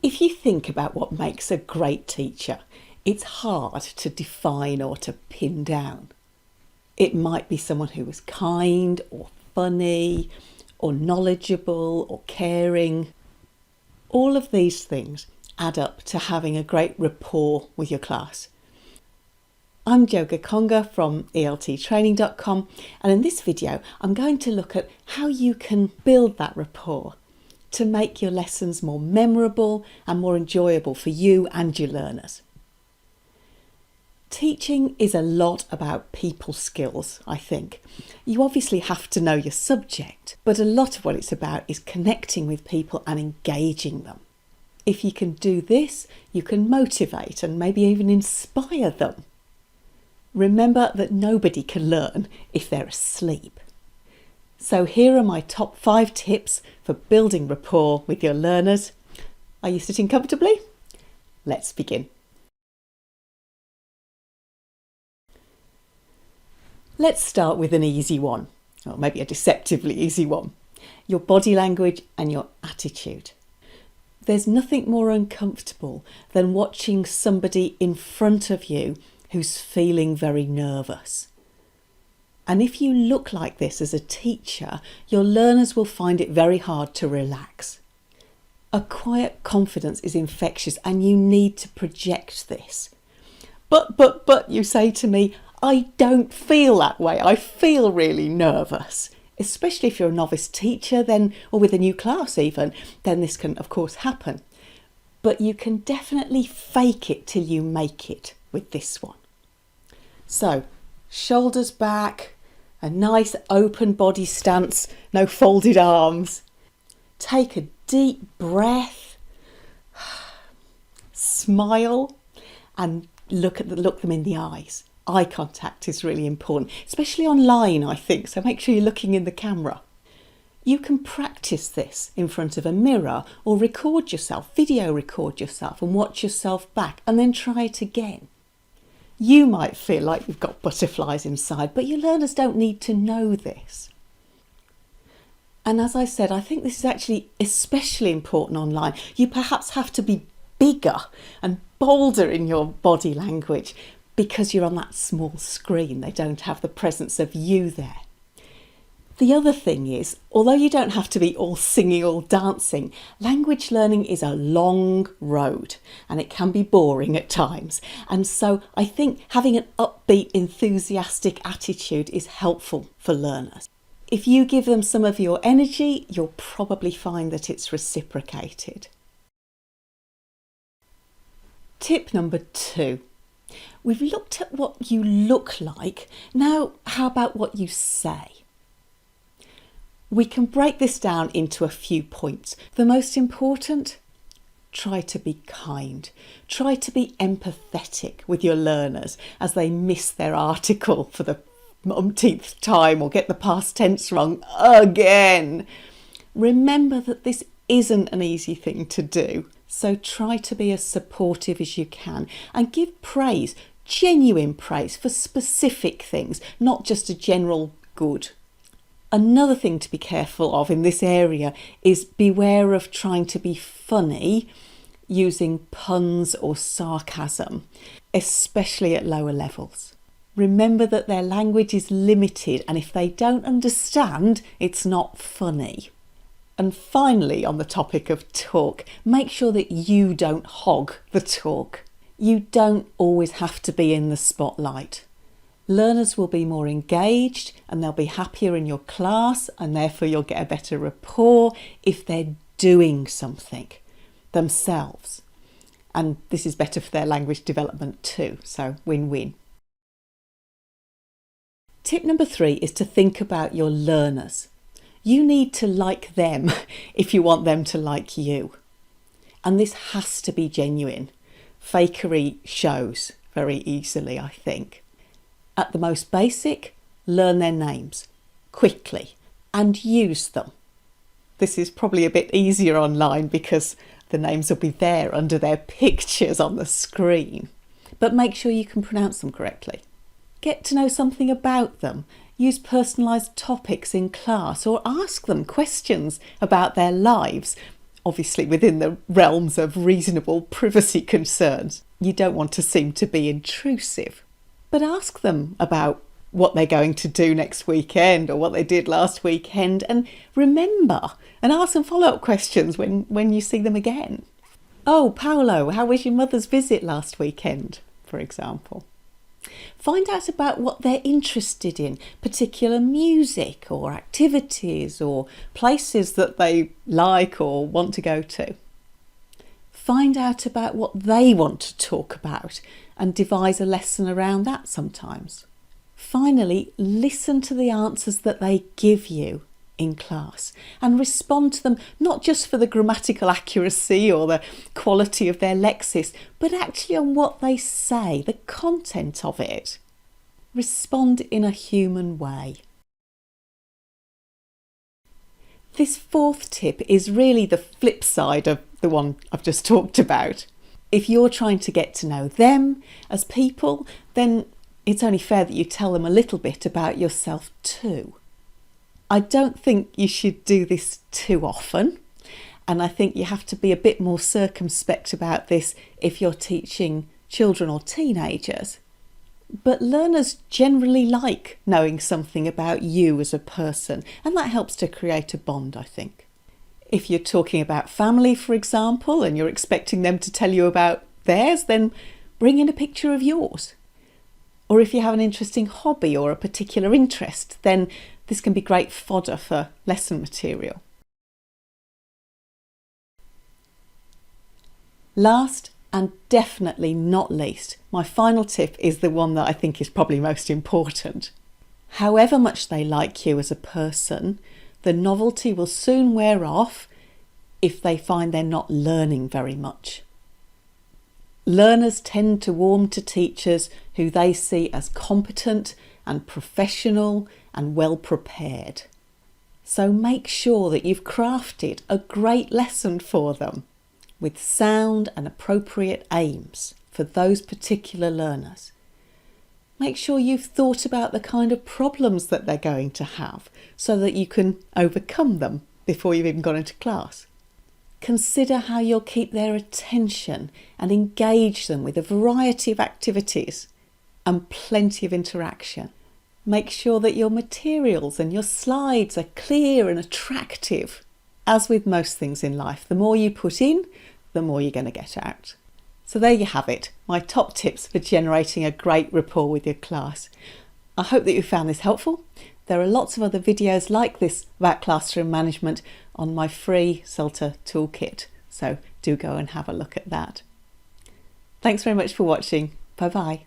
If you think about what makes a great teacher, it's hard to define or to pin down. It might be someone who is kind or funny or knowledgeable or caring. All of these things add up to having a great rapport with your class. I'm Jo Gakonga from elttraining.com, and in this video I'm going to look at how you can build that rapport to make your lessons more memorable and more enjoyable for you and your learners. Teaching is a lot about people skills, I think. You obviously have to know your subject, but a lot of what it's about is connecting with people and engaging them. If you can do this, you can motivate and maybe even inspire them. Remember that nobody can learn if they're asleep. So here are my top 5 tips for building rapport with your learners. Are you sitting comfortably? Let's begin. Let's start with an easy one, or maybe a deceptively easy one. Your body language and your attitude. There's nothing more uncomfortable than watching somebody in front of you who's feeling very nervous. And if you look like this as a teacher, your learners will find it very hard to relax. A quiet confidence is infectious and you need to project this. But, you say to me, I don't feel that way. I feel really nervous. Especially if you're a novice teacher or with a new class even, then this can of course happen. But you can definitely fake it till you make it with this one. So, shoulders back, a nice open body stance, no folded arms. Take a deep breath, smile and look them in the eyes. Eye contact is really important, especially online I think, so make sure you're looking in the camera. You can practice this in front of a mirror or record yourself, video record yourself and watch yourself back and then try it again. You might feel like you've got butterflies inside, but your learners don't need to know this. And as I said, I think this is actually especially important online. You perhaps have to be bigger and bolder in your body language because you're on that small screen. They don't have the presence of you there. The other thing is, although you don't have to be all singing or dancing, language learning is a long road and it can be boring at times. And so I think having an upbeat, enthusiastic attitude is helpful for learners. If you give them some of your energy, you'll probably find that it's reciprocated. Tip number 2. We've looked at what you look like. Now, how about what you say? We can break this down into a few points. The most important, try to be kind. Try to be empathetic with your learners as they miss their article for the umpteenth time or get the past tense wrong again. Remember that this isn't an easy thing to do, so try to be as supportive as you can and give praise, genuine praise for specific things, not just a general good. Another thing to be careful of in this area is beware of trying to be funny using puns or sarcasm, especially at lower levels. Remember that their language is limited and if they don't understand, it's not funny. And finally, on the topic of talk, make sure that you don't hog the talk. You don't always have to be in the spotlight. Learners will be more engaged and they'll be happier in your class and therefore you'll get a better rapport if they're doing something themselves. And this is better for their language development too, so win-win. Tip number 3 is to think about your learners. You need to like them if you want them to like you. And this has to be genuine. Fakery shows very easily, I think. At the most basic, learn their names quickly and use them. This is probably a bit easier online because the names will be there under their pictures on the screen. But make sure you can pronounce them correctly. Get to know something about them. Use personalised topics in class or ask them questions about their lives. obviously within the realms of reasonable privacy concerns. You don't want to seem to be intrusive. But ask them about what they're going to do next weekend or what they did last weekend, and remember and ask them follow-up questions when you see them again. Oh, Paolo, how was your mother's visit last weekend, for example? Find out about what they're interested in, particular music or activities or places that they like or want to go to. Find out about what they want to talk about and devise a lesson around that sometimes. Finally, listen to the answers that they give you in class and respond to them, not just for the grammatical accuracy or the quality of their lexis, but actually on what they say, the content of it. Respond in a human way. This fourth tip is really the flip side of the one I've just talked about. If you're trying to get to know them as people, then it's only fair that you tell them a little bit about yourself too. I don't think you should do this too often, and I think you have to be a bit more circumspect about this if you're teaching children or teenagers. But learners generally like knowing something about you as a person, and that helps to create a bond, I think. If you're talking about family, for example, and you're expecting them to tell you about theirs, then bring in a picture of yours. Or if you have an interesting hobby or a particular interest, then this can be great fodder for lesson material. Last and definitely not least, my final tip is the one that I think is probably most important. However much they like you as a person, the novelty will soon wear off if they find they're not learning very much. Learners tend to warm to teachers who they see as competent and professional and well prepared. So make sure that you've crafted a great lesson for them with sound and appropriate aims for those particular learners. Make sure you've thought about the kind of problems that they're going to have so that you can overcome them before you've even gone into class. Consider how you'll keep their attention and engage them with a variety of activities and plenty of interaction. Make sure that your materials and your slides are clear and attractive. As with most things in life, the more you put in, the more you're going to get out. So there you have it, my top tips for generating a great rapport with your class. I hope that you found this helpful. There are lots of other videos like this about classroom management on my free CELTA toolkit, so do go and have a look at that. Thanks very much for watching. Bye bye.